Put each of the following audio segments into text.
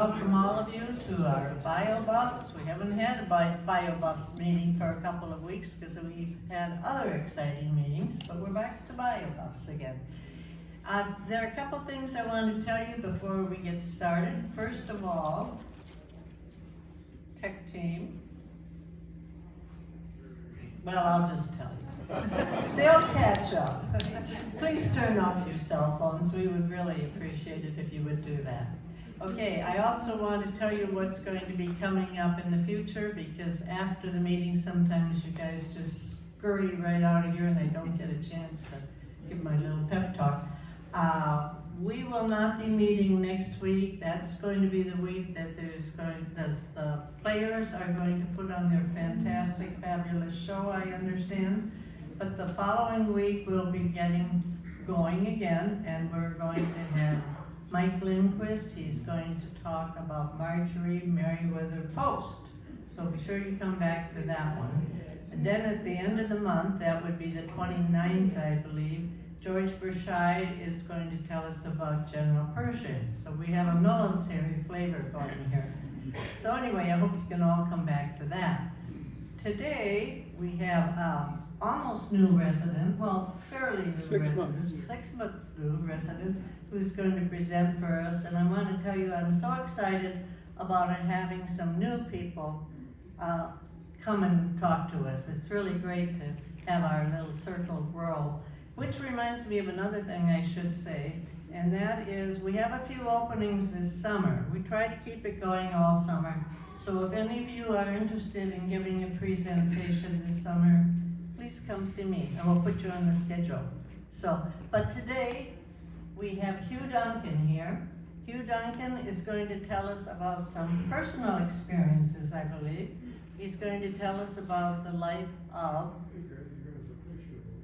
welcome all of you to our BioBuffs. We haven't had a BioBuffs meeting for a couple of weeks because we've had other exciting meetings, but we're back to BioBuffs again. There are a couple things I want to tell you before we get started. First of all, tech team. Well, I'll just tell you. They'll catch up. Please turn off your cell phones. We would really appreciate it if you would do that. Okay, I also want to tell you what's going to be coming up in the future, because after the meeting sometimes you guys just scurry right out of here and I don't get a chance to give my little pep talk. We will not be meeting next week. That's going to be the week that the players are going to put on their fantastic, fabulous show, I understand. But the following week we'll be going again, and we're going to have Mike Lindquist. He's going to talk about Marjorie Merriweather Post. So be sure you come back for that one. And then at the end of the month, that would be the 29th, I believe, George Burscheid is going to tell us about General Pershing. So we have a military flavor going here. So anyway, I hope you can all come back for that. Today, we have almost new resident, well, fairly new resident, 6 months new resident, who's going to present for us. And I want to tell you, I'm so excited about having some new people come and talk to us. It's really great to have our little circle grow. Which reminds me of another thing I should say, and that is we have a few openings this summer. We try to keep it going all summer. So if any of you are interested in giving a presentation this summer, please come see me and we'll put you on the schedule. But today we have Hugh Duncan here. Hugh Duncan is going to tell us about some personal experiences, I believe. He's going to tell us about the life of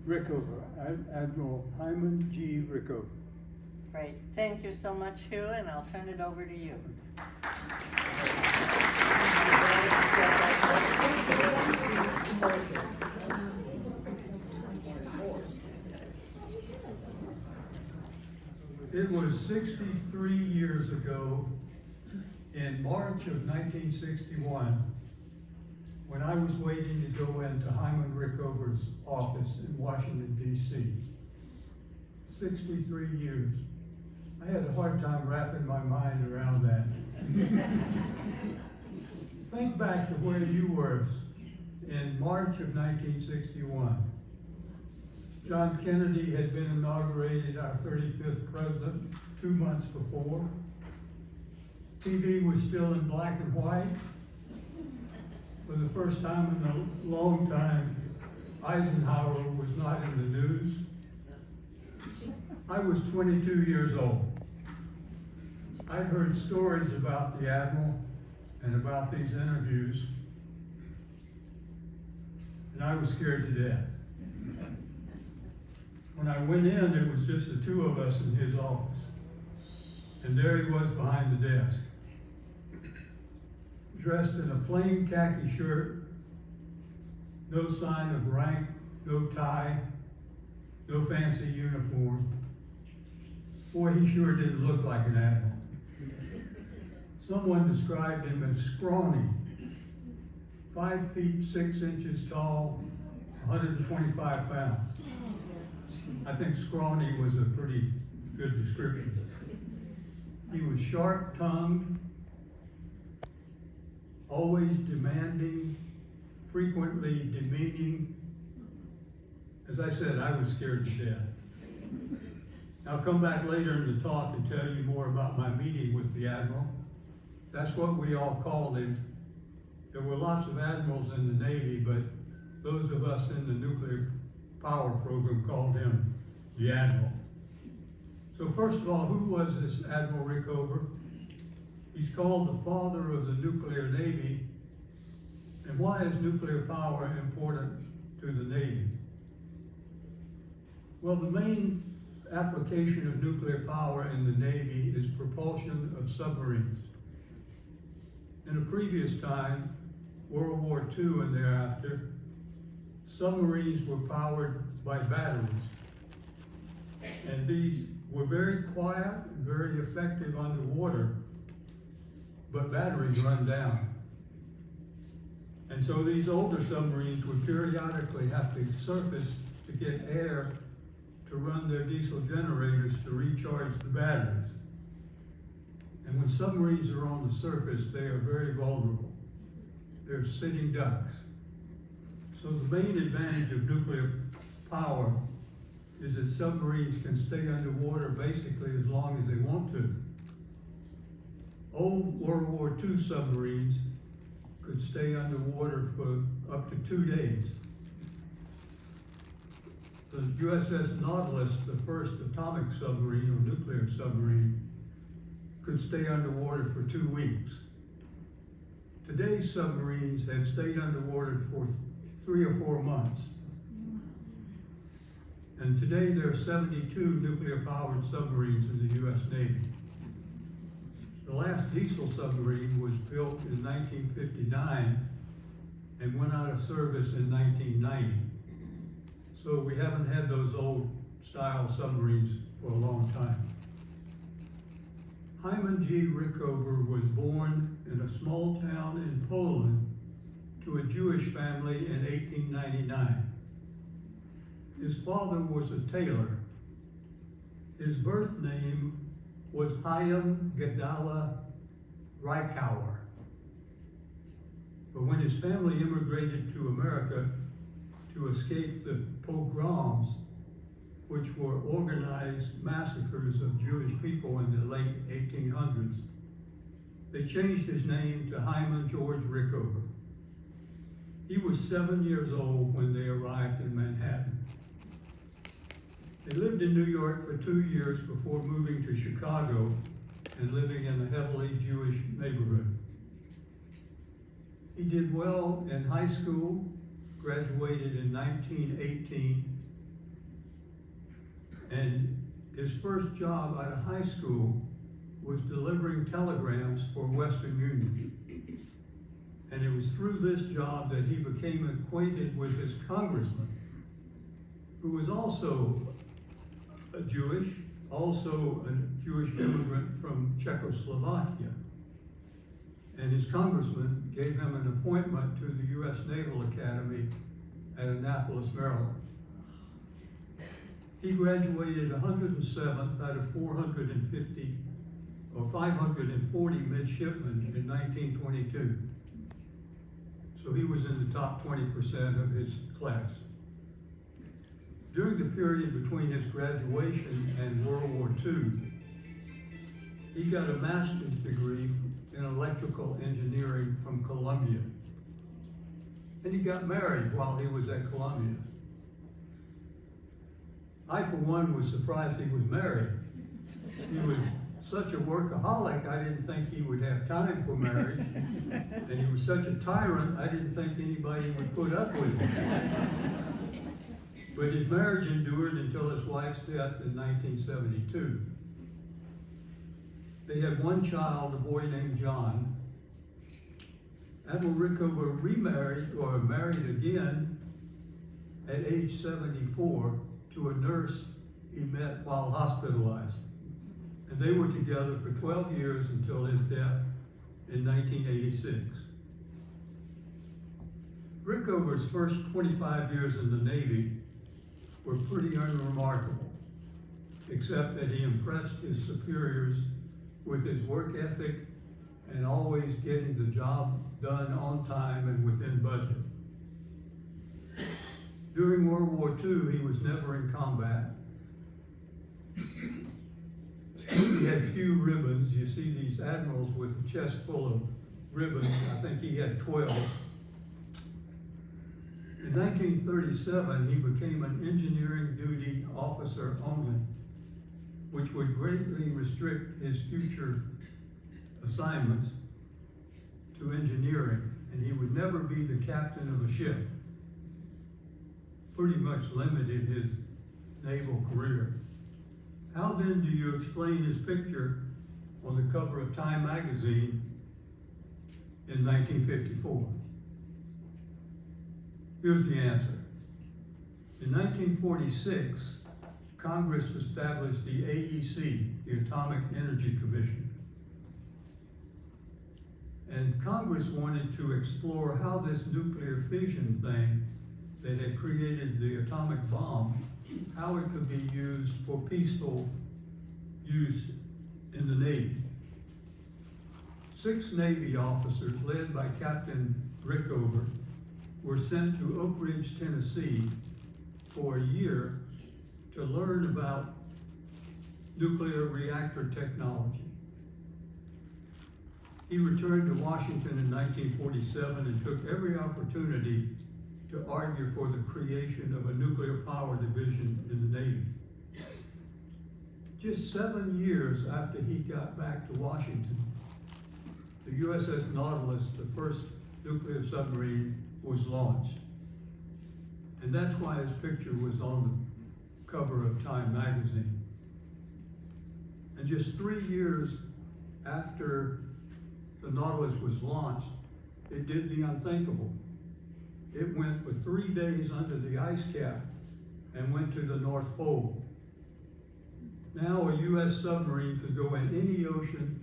Rickover, Admiral Hyman G. Rickover. Great. Thank you so much, Hugh, and I'll turn it over to you. It was 63 years ago, in March of 1961, when I was waiting to go into Hyman Rickover's office in Washington, D.C. 63 years. I had a hard time wrapping my mind around that. Think back to where you were in March of 1961. John Kennedy had been inaugurated, our 35th president, 2 months before. TV was still in black and white. For the first time in a long time, Eisenhower was not in the news. I was 22 years old. I'd heard stories about the Admiral and about these interviews, and I was scared to death. When I went in, there was just the two of us in his office, and there he was behind the desk, dressed in a plain khaki shirt, no sign of rank, no tie, no fancy uniform. Boy, he sure didn't look like an admiral. Someone described him as scrawny, 5 feet 6 inches tall, 125 pounds. I think scrawny was a pretty good description. He was sharp-tongued, always demanding, frequently demeaning. As I said, I was scared to death. I'll come back later in the talk and tell you more about my meeting with the Admiral. That's what we all called him. There were lots of admirals in the Navy, but those of us in the nuclear power program called him the Admiral. So first of all, who was this Admiral Rickover? He's called the father of the nuclear Navy. And why is nuclear power important to the Navy? Well, the main application of nuclear power in the Navy is propulsion of submarines. In a previous time, World War II and thereafter, submarines were powered by batteries. And these were very quiet and very effective underwater, but batteries run down. And so these older submarines would periodically have to surface to get air to run their diesel generators to recharge the batteries. And when submarines are on the surface, they are very vulnerable. They're sitting ducks. So the main advantage of nuclear power is that submarines can stay underwater basically as long as they want to. Old World War II submarines could stay underwater for up to 2 days. The USS Nautilus, the first atomic submarine or nuclear submarine, could stay underwater for 2 weeks. Today's submarines have stayed underwater for 3 or 4 months. And today there are 72 nuclear-powered submarines in the U.S. Navy. The last diesel submarine was built in 1959 and went out of service in 1990. So we haven't had those old style submarines for a long time. Hyman G. Rickover was born in a small town in Poland to a Jewish family in 1899. His father was a tailor. His birth name was Chaim Gedala Rickover. But when his family immigrated to America to escape the pogroms, which were organized massacres of Jewish people in the late 1800s, they changed his name to Hyman George Rickover. He was 7 years old when they arrived in Manhattan. They lived in New York for 2 years before moving to Chicago and living in a heavily Jewish neighborhood. He did well in high school, graduated in 1918, and his first job out of high school was delivering telegrams for Western Union. And it was through this job that he became acquainted with his congressman, who was also a Jewish, also a Jewish immigrant from Czechoslovakia. And his congressman gave him an appointment to the U.S. Naval Academy at Annapolis, Maryland. He graduated 107th out of 450 or 540 midshipmen in 1922. So he was in the top 20% of his class. During the period between his graduation and World War II, he got a master's degree in electrical engineering from Columbia. And he got married while he was at Columbia. I, for one, was surprised he was married. He was such a workaholic, I didn't think he would have time for marriage. And he was such a tyrant, I didn't think anybody would put up with him. But his marriage endured until his wife's death in 1972. They had one child, a boy named John. Admiral Rickover remarried, or married again, at age 74 to a nurse he met while hospitalized. And they were together for 12 years until his death in 1986. Rickover's first 25 years in the Navy were pretty unremarkable, except that he impressed his superiors with his work ethic and always getting the job done on time and within budget. During World War II, he was never in combat. He had few ribbons. You see these admirals with a chest full of ribbons. I think he had 12. In 1937, he became an engineering duty officer only, which would greatly restrict his future assignments to engineering, and he would never be the captain of a ship. Pretty much limited his naval career. How then do you explain his picture on the cover of Time magazine in 1954? Here's the answer. In 1946, Congress established the AEC, the Atomic Energy Commission. And Congress wanted to explore how this nuclear fission thing that had created the atomic bomb, how it could be used for peaceful use in the Navy. 6 Navy officers, led by Captain Rickover, were sent to Oak Ridge, Tennessee for a year to learn about nuclear reactor technology. He returned to Washington in 1947 and took every opportunity to argue for the creation of a nuclear power division in the Navy. Just 7 years after he got back to Washington, the USS Nautilus, the first nuclear submarine, was launched. And that's why his picture was on the cover of Time magazine. And just 3 years after the Nautilus was launched, it did the unthinkable. It went for 3 days under the ice cap and went to the North Pole. Now a U.S. submarine could go in any ocean,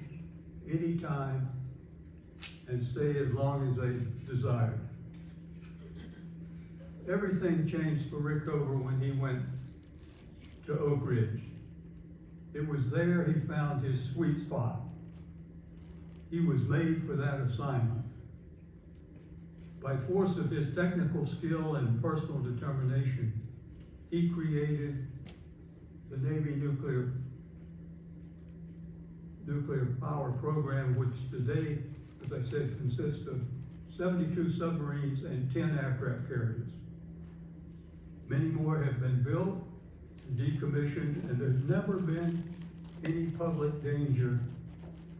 anytime, and stay as long as they desired. Everything changed for Rickover when he went to Oak Ridge. It was there he found his sweet spot. He was made for that assignment. By force of his technical skill and personal determination, he created the Navy nuclear power program, which today, as I said, consists of 72 submarines and 10 aircraft carriers. Many more have been built and decommissioned, and there's never been any public danger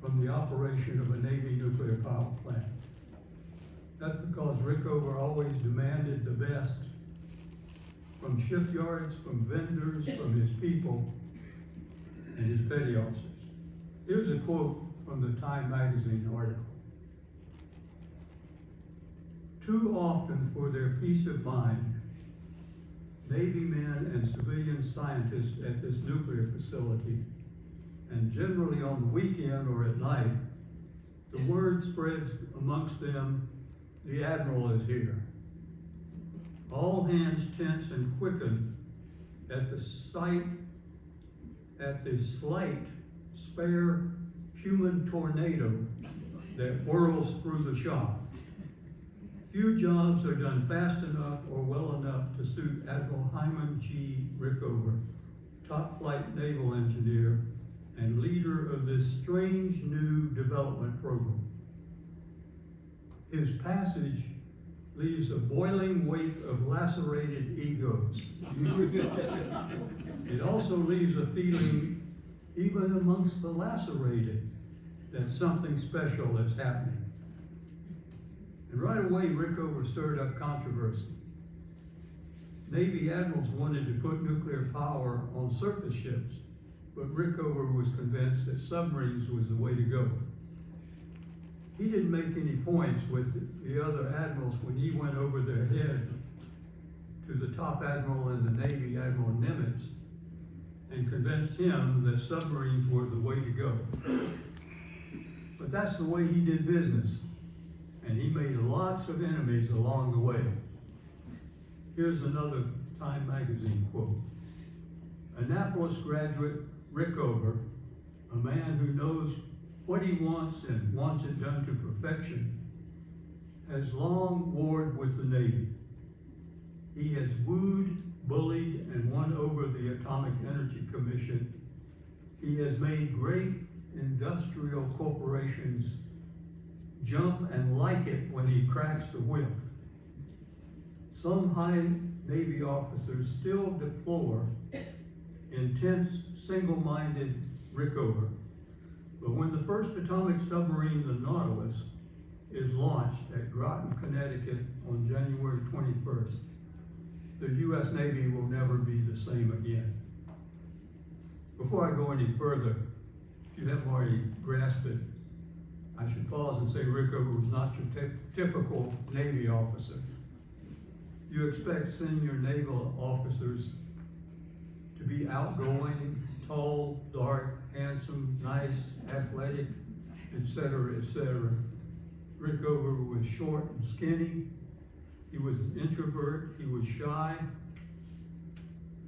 from the operation of a Navy nuclear power plant. That's because Rickover always demanded the best from shipyards, from vendors, from his people, and his petty officers. Here's a quote from the Time magazine article. "Too often for their peace of mind, Navy men and civilian scientists at this nuclear facility, and generally on the weekend or at night, the word spreads amongst them, the Admiral is here. All hands tense and quicken at the sight, at the slight, spare human tornado that whirls through the shop. Few jobs are done fast enough or well enough to suit Admiral Hyman Rickover, top flight naval engineer and leader of this strange new development program. His passage leaves a boiling wake of lacerated egos. It also leaves a feeling, even amongst the lacerated, that something special is happening. And right away, Rickover stirred up controversy. Navy admirals wanted to put nuclear power on surface ships, but Rickover was convinced that submarines was the way to go. He didn't make any points with the other admirals when he went over their head to the top admiral in the Navy, Admiral Nimitz, and convinced him that submarines were the way to go. But that's the way he did business, and he made lots of enemies along the way. Here's another Time magazine quote. "Annapolis graduate Rickover, a man who knows what he wants and wants it done to perfection, has long warred with the Navy. He has wooed, bullied, and won over the Atomic Energy Commission. He has made great industrial corporations jump and like it when he cracks the whip. Some high Navy officers still deplore intense, single-minded Rickover. But when the first atomic submarine, the Nautilus, is launched at Groton, Connecticut on January 21st, the U.S. Navy will never be the same again." Before I go any further, if you haven't already grasped it, I should pause and say Rickover was not your typical Navy officer. You expect senior naval officers to be outgoing, tall, dark, handsome, nice, athletic, etc., etc. Rickover was short and skinny. He was an introvert. He was shy.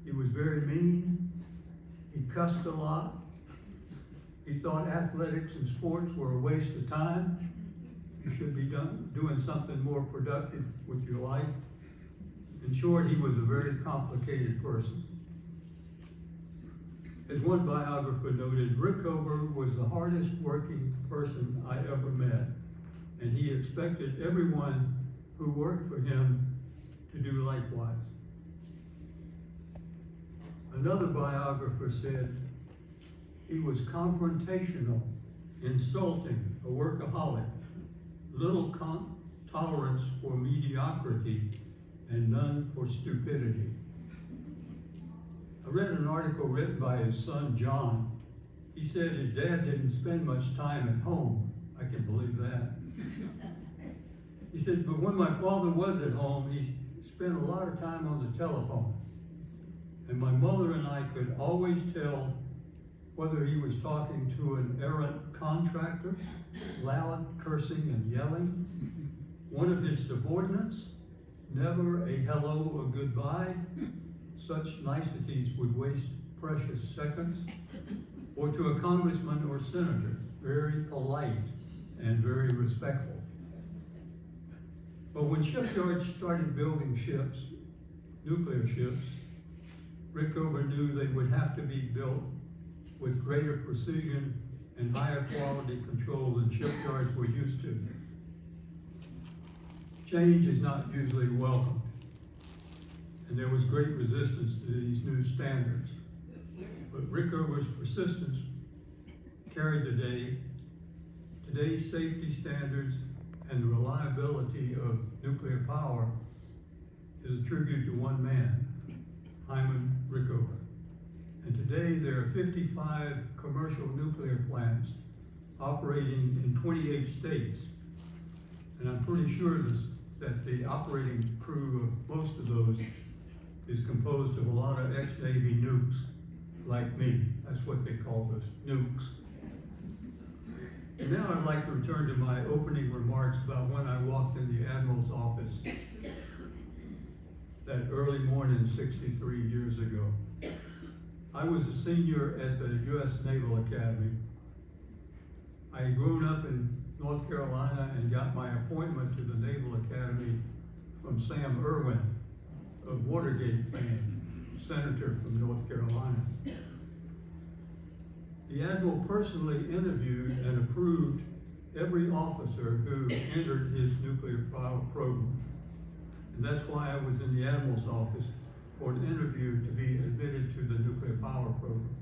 He was very mean. He cussed a lot. He thought athletics and sports were a waste of time. You should be doing something more productive with your life. In short, he was a very complicated person. As one biographer noted, Rickover was the hardest working person I ever met, and he expected everyone who worked for him to do likewise. Another biographer said, he was confrontational, insulting, a workaholic, little tolerance for mediocrity, and none for stupidity. I read an article written by his son, John. He said his dad didn't spend much time at home. I can believe that. He says, but when my father was at home, he spent a lot of time on the telephone. And my mother and I could always tell whether he was talking to an errant contractor, loud cursing and yelling, one of his subordinates, never a hello or goodbye. Such niceties would waste precious seconds. Or to a congressman or senator, very polite and very respectful. But when shipyards started building ships, nuclear ships, Rickover knew they would have to be built with greater precision and higher quality control than shipyards were used to. Change is not usually welcomed, and there was great resistance to these new standards. But Rickover's persistence carried the day. Today's safety standards and the reliability of nuclear power is a tribute to one man, Hyman Rickover. And today there are 55 commercial nuclear plants operating in 28 states. And I'm pretty sure that the operating crew of most of those is composed of a lot of ex-Navy nukes like me. That's what they call us, nukes. And now I'd like to return to my opening remarks about when I walked in the Admiral's office that early morning 63 years ago. I was a senior at the U.S. Naval Academy. I had grown up in North Carolina and got my appointment to the Naval Academy from Sam Irwin of Watergate fame, senator from North Carolina. The Admiral personally interviewed and approved every officer who entered his nuclear power program. And that's why I was in the Admiral's office for an interview to be admitted to the nuclear power program.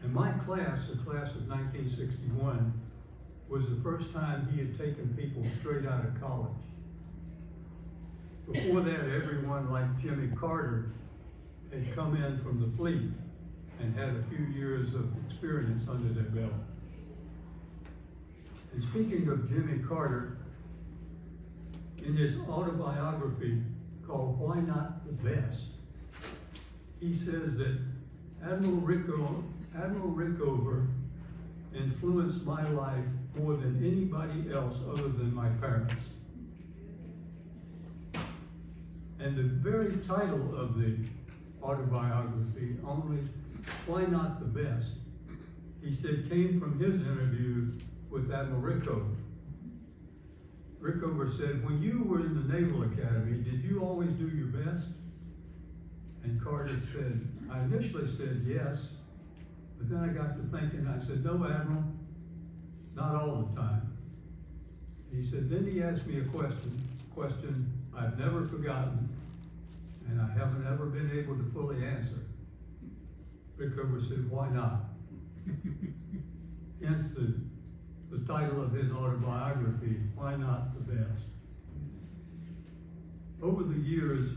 And my class, the class of 1961, was the first time he had taken people straight out of college. Before that, everyone like Jimmy Carter had come in from the fleet and had a few years of experience under their belt. And speaking of Jimmy Carter, in his autobiography called Why Not the Best, he says that Admiral Rickover influenced my life more than anybody else other than my parents. And the very title of the autobiography, only Why Not the Best, he said came from his interview with Admiral Rickover. Rickover said, when you were in the Naval Academy, did you always do your best? And Carter said, I initially said yes, but then I got to thinking, I said, no, Admiral, not all the time. He said, then he asked me a question I've never forgotten, and I haven't ever been able to fully answer. Rickover said, why not? Hence the title of his autobiography, Why Not the Best? Over the years,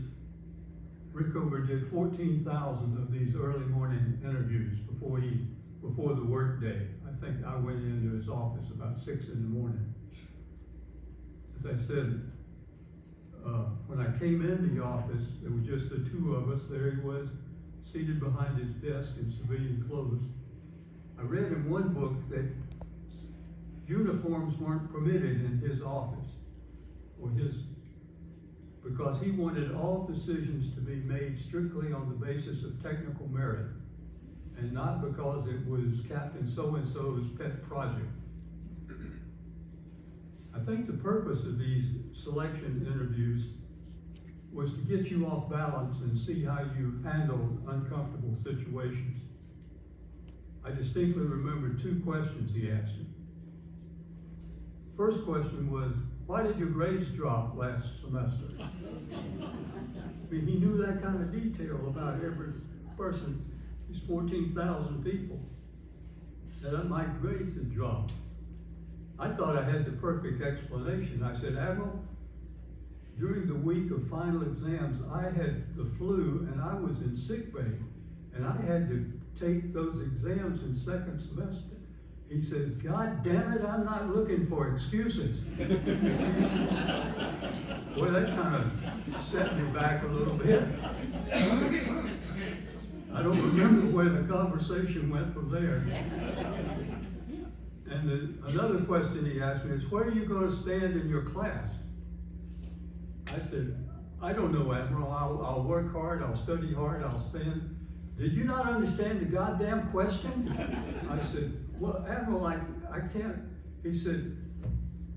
Rickover did 14,000 of these early morning interviews before the work day. I think I went into his office about 6 in the morning. As I said, when I came in the office, there were just the two of us. There he was, seated behind his desk in civilian clothes. I read in one book that uniforms weren't permitted in his office, because he wanted all decisions to be made strictly on the basis of technical merit, and not because it was Captain so-and-so's pet project. I think the purpose of these selection interviews was to get you off balance and see how you handled uncomfortable situations. I distinctly remember two questions he asked me. First question was, why did your grades drop last semester? I mean, he knew that kind of detail about every person, these 14,000 people, that my grades had dropped. I thought I had the perfect explanation. I said, Admiral, during the week of final exams, I had the flu and I was in sick bay, and I had to take those exams in second semester. He says, God damn it, I'm not looking for excuses. Boy, that kind of set me back a little bit. I don't remember where the conversation went from there. And another question he asked me is, where are you going to stand in your class? I said, I don't know, Admiral. I'll work hard, I'll study hard, I'll stand. Did you not understand the goddamn question? I said, well, Admiral, I can't. He said,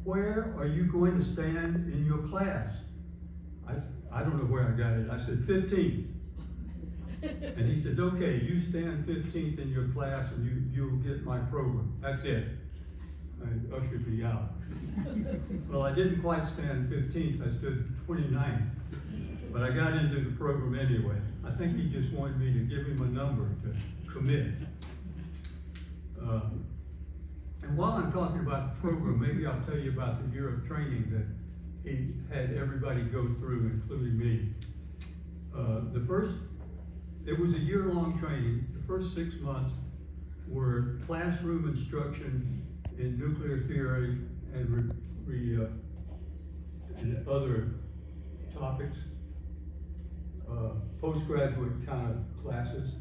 where are you going to stand in your class? I don't know where I got it. I said, 15th. And he said, okay, you stand 15th in your class and you'll get my program. That's it. I ushered me out. Well, I didn't quite stand 15th. I stood 29th. But I got into the program anyway. I think he just wanted me to give him a number to commit. And while I'm talking about the program, maybe I'll tell you about the year of training that he had everybody go through, including me. It was a year-long training. The first 6 months were classroom instruction in nuclear theory and other topics, postgraduate kind of classes.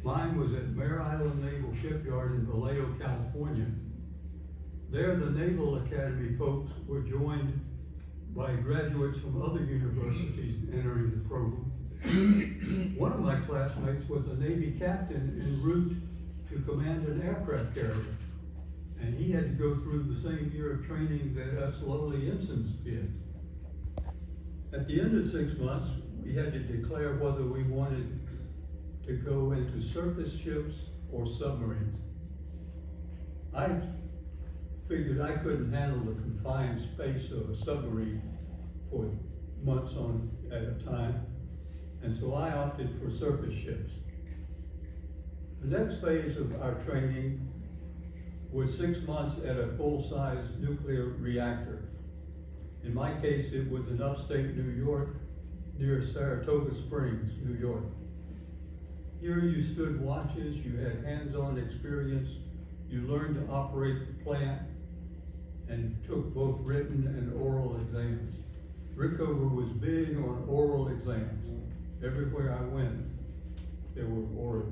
Mine was at Mare Island Naval Shipyard in Vallejo, California. There, the Naval Academy folks were joined by graduates from other universities entering the program. One of my classmates was a Navy captain en route to command an aircraft carrier. And he had to go through the same year of training that us lowly ensigns did. At the end of 6 months, we had to declare whether we wanted to go into surface ships or submarines. I figured I couldn't handle the confined space of a submarine for months at a time, and so I opted for surface ships. The next phase of our training was 6 months at a full-size nuclear reactor. In my case, it was in upstate New York, near Saratoga Springs, New York. Here you stood watches, you had hands-on experience, you learned to operate the plant, and took both written and oral exams. Rickover was big on oral exams. Everywhere I went, there were oral.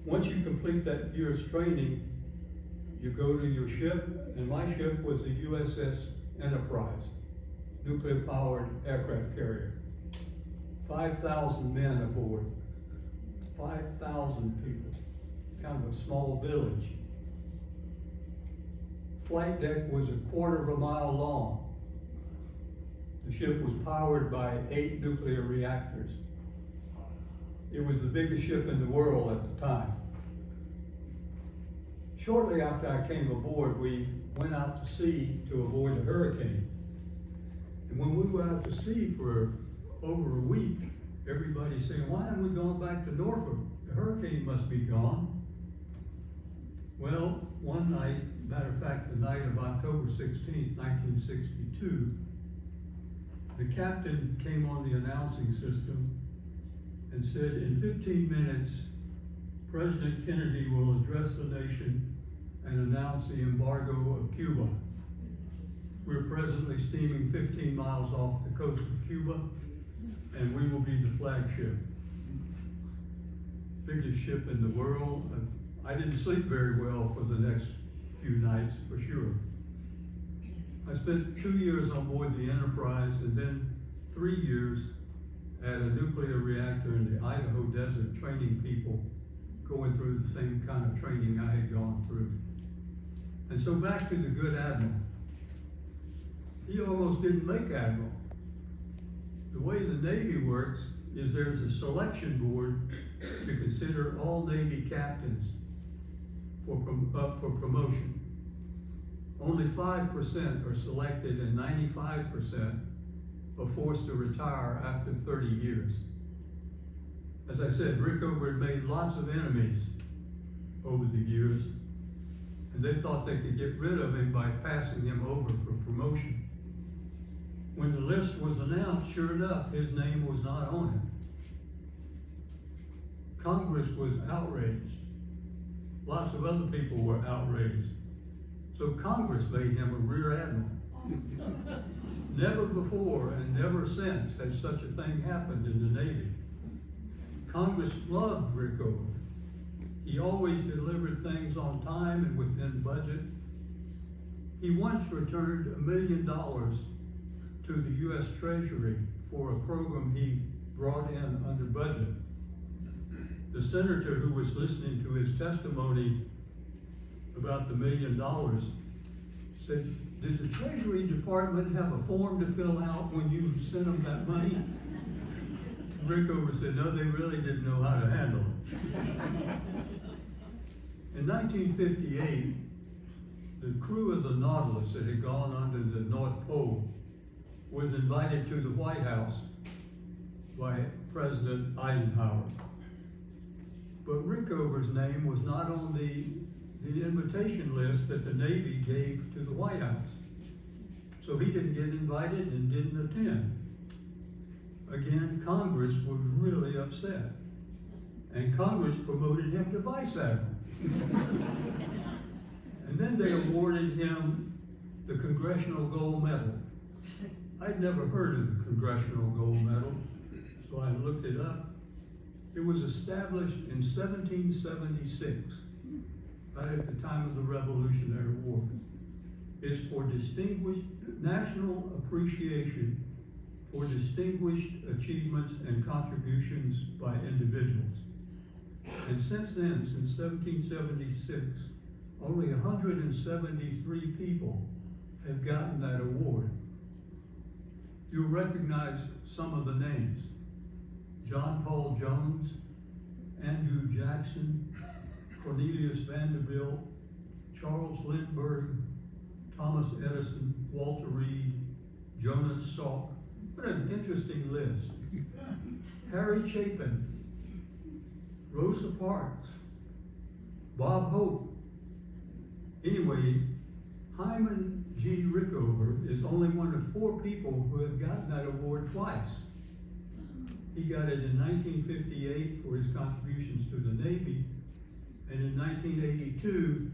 Once you complete that year's training, you go to your ship, and my ship was the USS Enterprise, nuclear-powered aircraft carrier. 5,000 men aboard, 5,000 people, kind of a small village. Flight deck was 1/4 of a mile long. The ship was powered by 8 nuclear reactors. It was the biggest ship in the world at the time. Shortly after I came aboard, we went out to sea to avoid a hurricane. And when we were out to sea for over a week, everybody saying, why haven't we gone back to Norfolk? The hurricane must be gone. Well, one night, matter of fact, the night of October 16th, 1962, the captain came on the announcing system and said, in 15 minutes, President Kennedy will address the nation and announce the embargo of Cuba. We're presently steaming 15 miles off the coast of Cuba, and we will be the flagship. Biggest ship in the world. I didn't sleep very well for the next few nights, for sure. I spent 2 years on board the Enterprise and then 3 years at a nuclear reactor in the Idaho desert, training people, going through the same kind of training I had gone through. And so back to the good Admiral. He almost didn't make Admiral. The way the Navy works is there's a selection board to consider all Navy captains up for promotion. Only 5% are selected and 95% are forced to retire after 30 years. As I said, Rickover had made lots of enemies over the years, and they thought they could get rid of him by passing him over for promotion. When the list was announced, sure enough, his name was not on it. Congress was outraged. Lots of other people were outraged. So Congress made him a rear admiral. Never before and never since has such a thing happened in the Navy. Congress loved Rickover. He always delivered things on time and within budget. He once returned $1 million to the U.S. Treasury for a program he brought in under budget. The senator who was listening to his testimony about the $1 million said, "Did the Treasury Department have a form to fill out when you sent them that money?" Rickover said, "No, they really didn't know how to handle it." In 1958, the crew of the Nautilus that had gone under the North Pole was invited to the White House by President Eisenhower. But Rickover's name was not on the invitation list that the Navy gave to the White House. So he didn't get invited and didn't attend. Again, Congress was really upset. And Congress promoted him to Vice Admiral. And then they awarded him the Congressional Gold Medal. I'd never heard of the Congressional Gold Medal, so I looked it up. It was established in 1776, right at the time of the Revolutionary War. It's for distinguished national appreciation for distinguished achievements and contributions by individuals. And since then, since 1776, only 173 people have gotten that award. You'll recognize some of the names: John Paul Jones, Andrew Jackson, Cornelius Vanderbilt, Charles Lindbergh, Thomas Edison, Walter Reed, Jonas Salk. What an interesting list. Harry Chapin, Rosa Parks, Bob Hope. Anyway, Hyman G. Rickover is only one of 4 people who have gotten that award twice. He got it in 1958 for his contributions to the Navy, and in 1982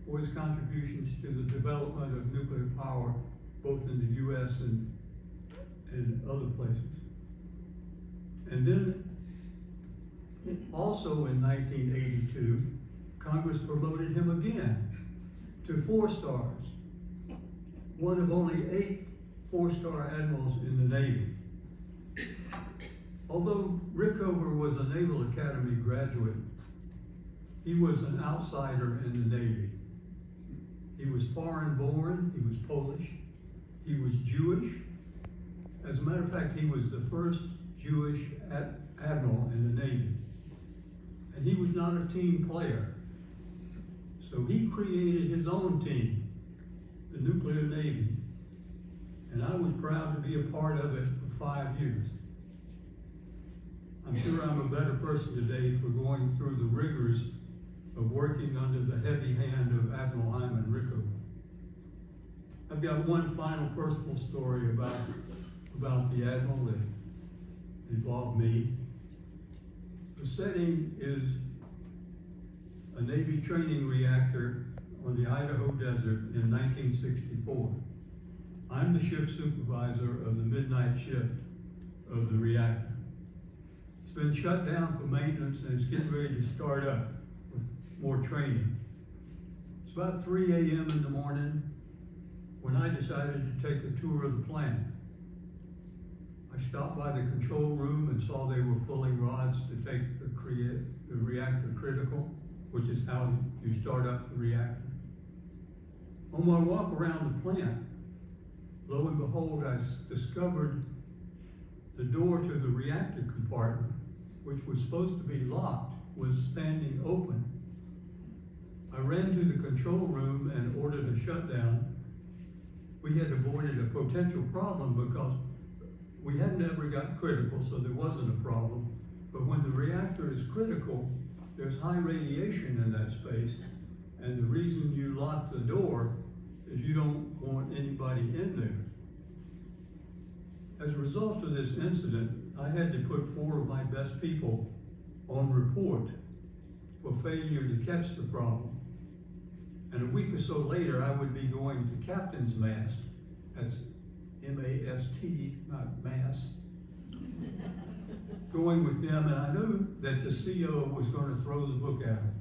for his contributions to the development of nuclear power, both in the U.S. and other places. And then, also in 1982, Congress promoted him again to 4 stars, one of only 8 4-star admirals in the Navy. Although Rickover was a Naval Academy graduate, he was an outsider in the Navy. He was foreign born, he was Polish, he was Jewish. As a matter of fact, he was the first Jewish admiral in the Navy. And he was not a team player. So he created his own team, the Nuclear Navy. And I was proud to be a part of it for 5 years. I'm sure I'm a better person today for going through the rigors of working under the heavy hand of Admiral Hyman Rickover. I've got one final personal story about the Admiral that involved me. The setting is a Navy training reactor on the Idaho desert in 1964. I'm the shift supervisor of the midnight shift of the reactor. It's been shut down for maintenance and it's getting ready to start up with more training. It's about 3 a.m. in the morning when I decided to take a tour of the plant. I stopped by the control room and saw they were pulling rods to take the reactor critical, which is how you start up the reactor. On my walk around the plant, lo and behold, I discovered the door to the reactor compartment, which was supposed to be locked, was standing open. I ran to the control room and ordered a shutdown. We had avoided a potential problem because we had never got critical, so there wasn't a problem. But when the reactor is critical, there's high radiation in that space, and the reason you lock the door is you don't want anybody in there. As a result of this incident, I had to put 4 of my best people on report for failure to catch the problem. And a week or so later, I would be going to captain's mast. That's M-A-S-T, not mass. Going with them, and I knew that the CO was going to throw the book at them.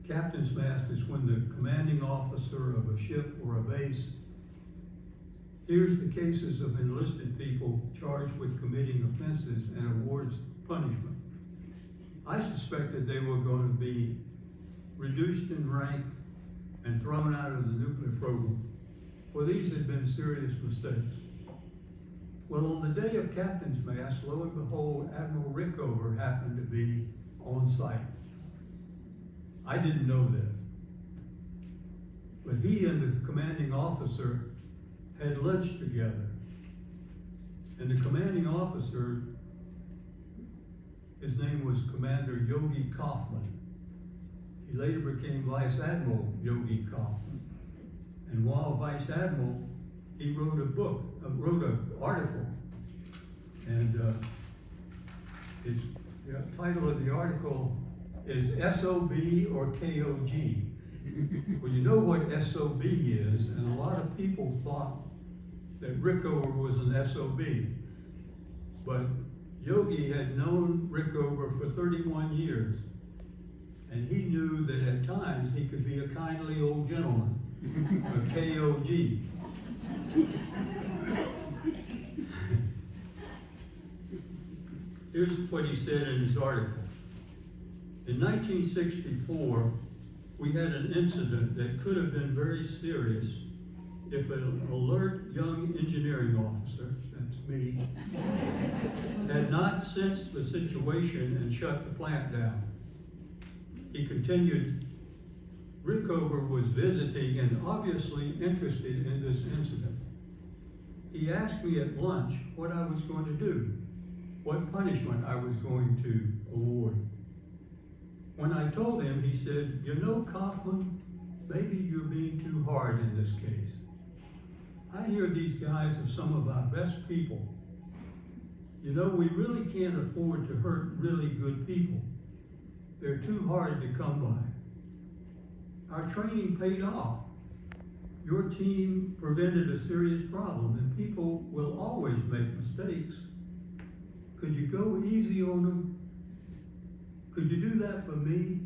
Captain's mast is when the commanding officer of a ship or a base hears the cases of enlisted people charged with committing offenses and awards punishment. I suspected they were going to be reduced in rank and thrown out of the nuclear program. Well, these had been serious mistakes. Well, on the day of captain's mast, lo and behold, Admiral Rickover happened to be on site. I didn't know this, but he and the commanding officer had lunch together. And the commanding officer, his name was Commander Yogi Kaufman. He later became Vice Admiral Yogi Kaufman. And while Vice Admiral, he wrote a book, wrote an article. And the title of the article is SOB or KOG. Well, you know what SOB is, and a lot of people thought that Rickover was an SOB. But Yogi had known Rickover for 31 years, and he knew that at times he could be a kindly old gentleman, a KOG. Here's what he said in his article. In 1964, we had an incident that could have been very serious if an alert young engineering officer, that's me, had not sensed the situation and shut the plant down. He continued, Rickover was visiting and obviously interested in this incident. He asked me at lunch what I was going to do, what punishment I was going to award. When I told him, he said, you know, Kaufman, maybe you're being too hard in this case. I hear these guys are some of our best people. You know, we really can't afford to hurt really good people. They're too hard to come by. Our training paid off. Your team prevented a serious problem, and people will always make mistakes. Could you go easy on them? Could you do that for me?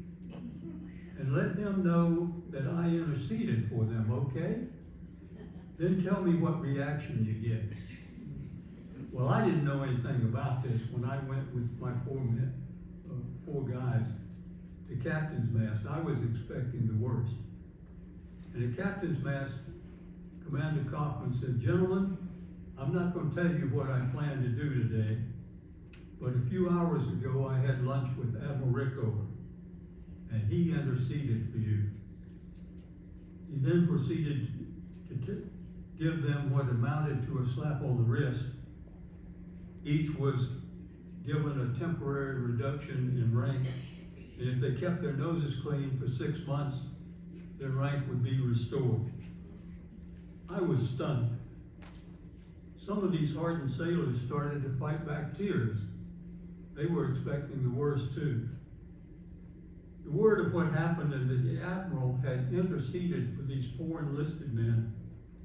And let them know that I interceded for them, okay? Then tell me what reaction you get. Well, I didn't know anything about this when I went with my 4 guys to captain's mast. I was expecting the worst. And at captain's mast, Commander Kaufman said, gentlemen, I'm not going to tell you what I plan to do today, but a few hours ago I had lunch with Admiral Rickover, and he interceded for you. He then proceeded to give them what amounted to a slap on the wrist. Each was given a temporary reduction in rank, and if they kept their noses clean for 6 months, their rank would be restored. I was stunned. Some of these hardened sailors started to fight back tears. They were expecting the worst too. The word of what happened and that the Admiral had interceded for these 4 enlisted men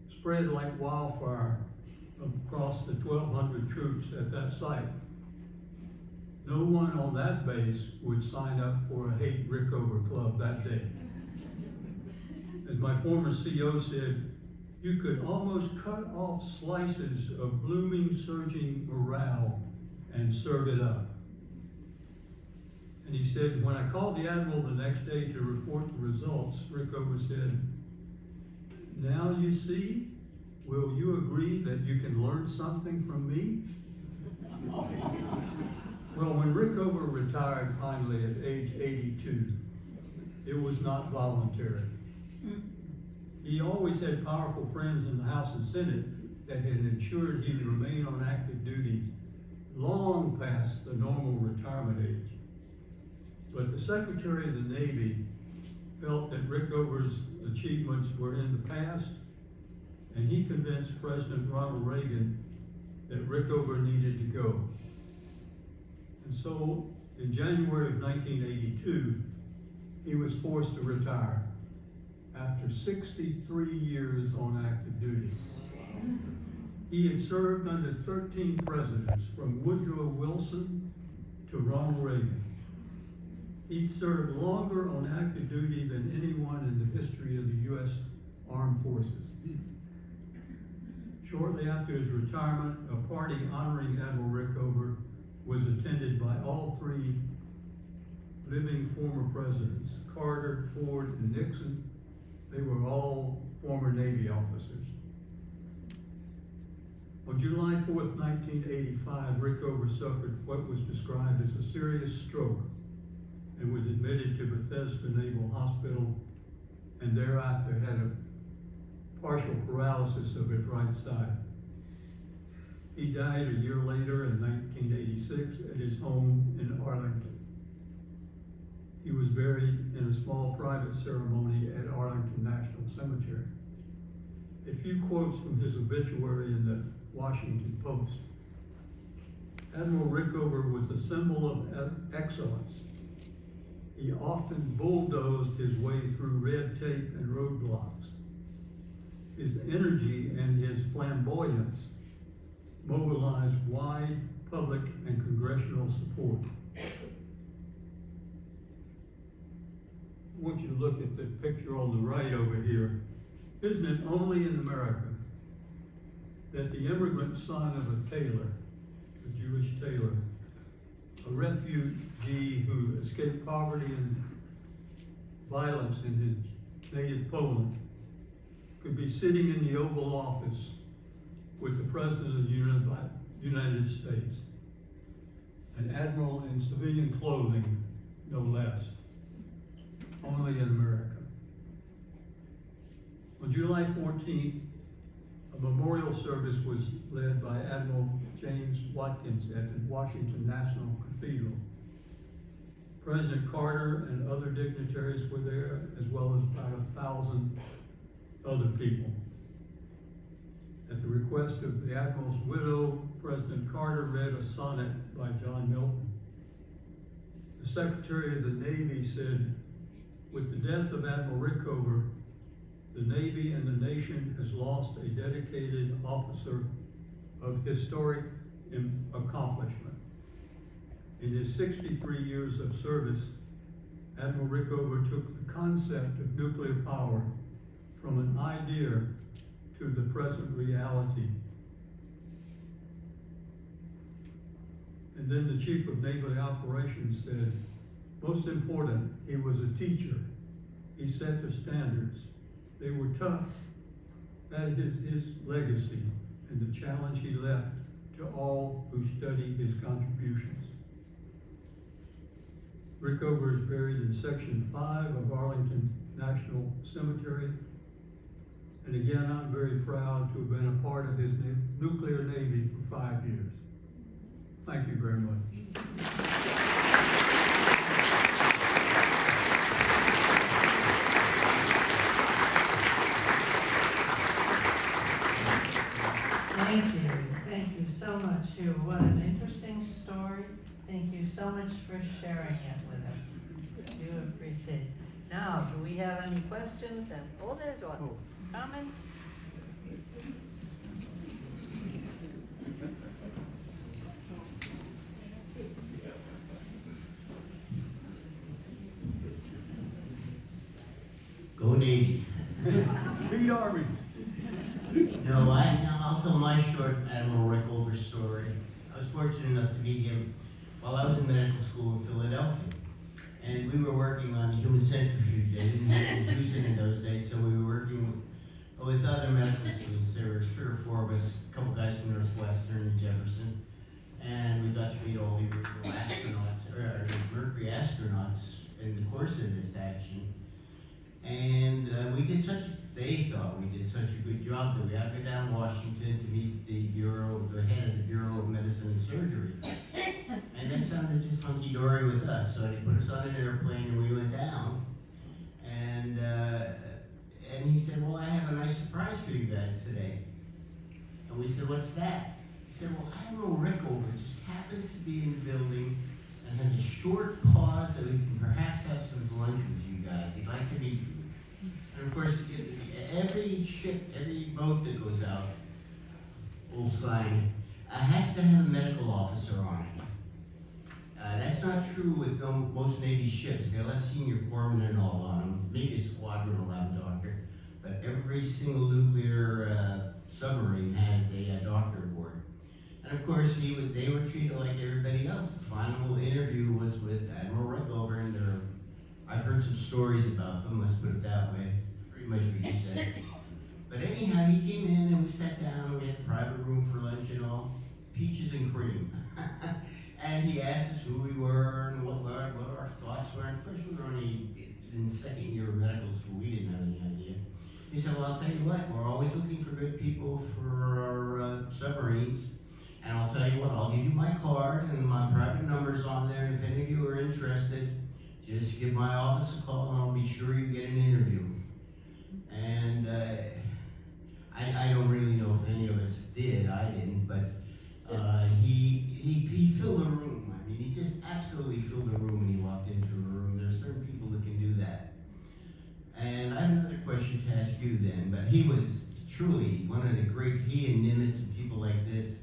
spread like wildfire across the 1,200 troops at that site. No one on that base would sign up for a hate Rickover club that day. As my former CO said, you could almost cut off slices of blooming, surging morale and serve it up. And he said, when I called the Admiral the next day to report the results, Rickover said, now you see, will you agree that you can learn something from me? Well, when Rickover retired finally at age 82, it was not voluntary. He always had powerful friends in the House and Senate that had ensured he would remain on active duty long past the normal retirement age. But the Secretary of the Navy felt that Rickover's achievements were in the past, and he convinced President Ronald Reagan that Rickover needed to go. And so, in January of 1982, he was forced to retire after 63 years on active duty. He had served under 13 presidents, from Woodrow Wilson to Ronald Reagan. He served longer on active duty than anyone in the history of the U.S. Armed Forces. Shortly after his retirement, a party honoring Admiral Rickover was attended by all three living former presidents, Carter, Ford, and Nixon. They were all former Navy officers. On July 4th, 1985, Rickover suffered what was described as a serious stroke and was admitted to Bethesda Naval Hospital, and thereafter had a partial paralysis of his right side. He died a year later in 1986 at his home in Arlington. He was buried in a small private ceremony at Arlington National Cemetery. A few quotes from his obituary in the Washington Post. Admiral Rickover was a symbol of excellence. He often bulldozed his way through red tape and roadblocks. His energy and his flamboyance mobilized wide public and congressional support. I want you to look at the picture on the right over here. Isn't it only in America that the immigrant son of a tailor, a Jewish tailor, a refugee who escaped poverty and violence in his native Poland, could be sitting in the Oval Office with the President of the United States, an admiral in civilian clothing, no less, only in America. On July 14th, a memorial service was led by Admiral James Watkins at the Washington National Cathedral. President Carter and other dignitaries were there, as well as about 1,000 other people. At the request of the Admiral's widow, President Carter read a sonnet by John Milton. The Secretary of the Navy said, with the death of Admiral Rickover, the Navy and the nation has lost a dedicated officer of historic accomplishment. In his 63 years of service, Admiral Rickover took the concept of nuclear power from an idea to the present reality. And then the Chief of Naval Operations said, most important, he was a teacher. He set the standards. They were tough. That is his legacy and the challenge he left to all who study his contributions. Rickover is buried in Section 5 of Arlington National Cemetery. And again, I'm very proud to have been a part of his nuclear navy for 5 years. Thank you very much. Thank you so much, Hugh. What an interesting story. Thank you so much for sharing it with us. We do appreciate it. Now, do we have any questions? And there's one. Comments? Go Navy. Beat Army. No, I'll tell my short Admiral Rickover story. I was fortunate enough to meet him while I was in medical school in Philadelphia. And we were working on the human centrifuge. They didn't have Houston in those days, so we were working with other medical students. There were 3 or 4 of us, a couple guys from Northwestern and Jefferson. And we got to meet all the original astronauts, or the Mercury astronauts in the course of this action. And they thought we did such a good job that we had to go down to Washington to meet the head of the Bureau of Medicine and Surgery. And that sounded just hunky-dory with us, so they put us on an airplane and we went down. And he said, well, I have a nice surprise for you guys today. And we said, what's that? He said, well, Admiral Rickover just happens to be in the building and has a short pause that we can perhaps have some lunch with you guys. He'd like to meet you. And of course, every ship, every boat that goes out, old sign, has to have a medical officer on it. That's not true with most Navy ships. They'll have senior corpsmen and all on them. Maybe a squadron will have a doctor. But every single nuclear submarine has a doctor aboard. And of course, they were treated like everybody else. The final interview was with Admiral Rickover, and I've heard some stories about them, let's put it that way. Pretty much what you said. But anyhow, he came in and we sat down, and we had a private room for lunch and all. Peaches and cream. And he asked us who we were and what our thoughts were. And of course, we were only in second year of medical school. We didn't have any idea. He said, well, I'll tell you what, we're always looking for good people for our submarines. And I'll tell you what, I'll give you my card and my private number's on there. And if any of you are interested, just give my office a call and I'll be sure you get an interview. And I don't really know if any of us did. I didn't, but he filled the room. I mean, he just absolutely filled the room when he walked into a room. There are certain people that can do that. And I have another question to ask you then, but he was truly one of the great, he and Nimitz and people like this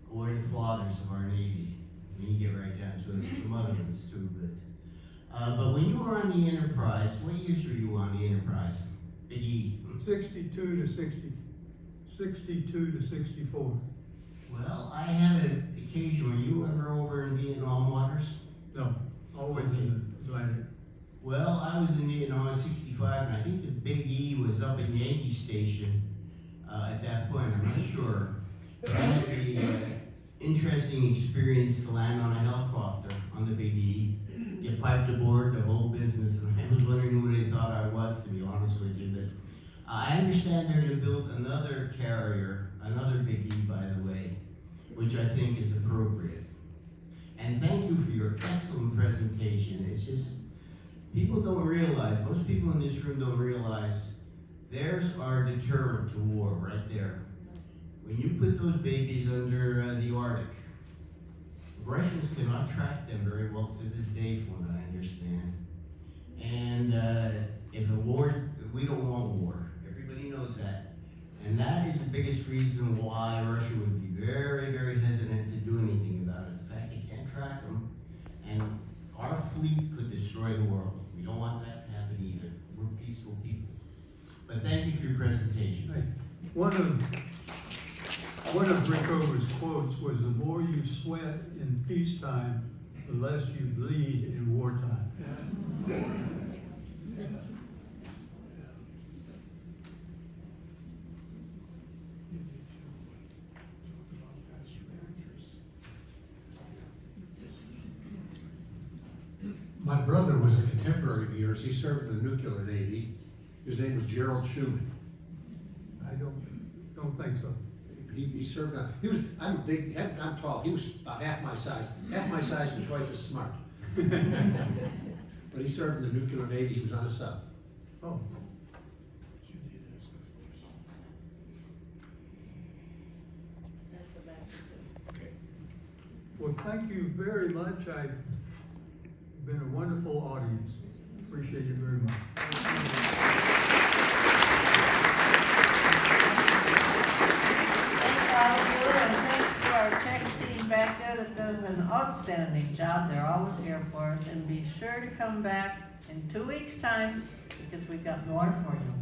were the fathers of our Navy. I mean, you get right down to it, and some other ones too, but when you were on the Enterprise, what years were you on the Enterprise? Big E. 62 to 64. Well, I had an occasion. Were you ever over in Vietnam waters? No, always in the Atlantic. Well, I was in Vietnam in 65, and I think the Big E was up in Yankee Station at that point. I'm not sure. But I had the interesting experience to land on a helicopter on the Big E. Get piped aboard, the whole business, and I was wondering who they thought I was, to be honest with you. But I understand they're going to build another carrier, another Big E, by the way, which I think is appropriate. And thank you for your excellent presentation. It's just, people don't realize, most people in this room don't realize, there's our deterrent to war right there. When you put those babies under the Arctic, Russians cannot track them very well to this day, from what I understand. And if a war, we don't want war. Everybody knows that. And that is the biggest reason why Russia would be very, very hesitant to do anything about it. The fact they can't track them, and our fleet could destroy the world. We don't want that to happen either. We're peaceful people. But thank you for your presentation. Hey, one of Rickover's quotes was, the more you sweat in peacetime, the less you bleed in wartime. My brother was a contemporary of yours. He served in the nuclear Navy. His name was Gerald Schumann. I don't think so. He served on, he was, I'm big, I'm tall. He was about half my size and twice as smart. But he served in the nuclear Navy. He was on a sub. Oh. Okay. Well, thank you very much. I've been a wonderful audience. Appreciate it very much. And thanks to our tech team back there that does an outstanding job. They're always here for us. And be sure to come back in 2 weeks' time because we've got more for you.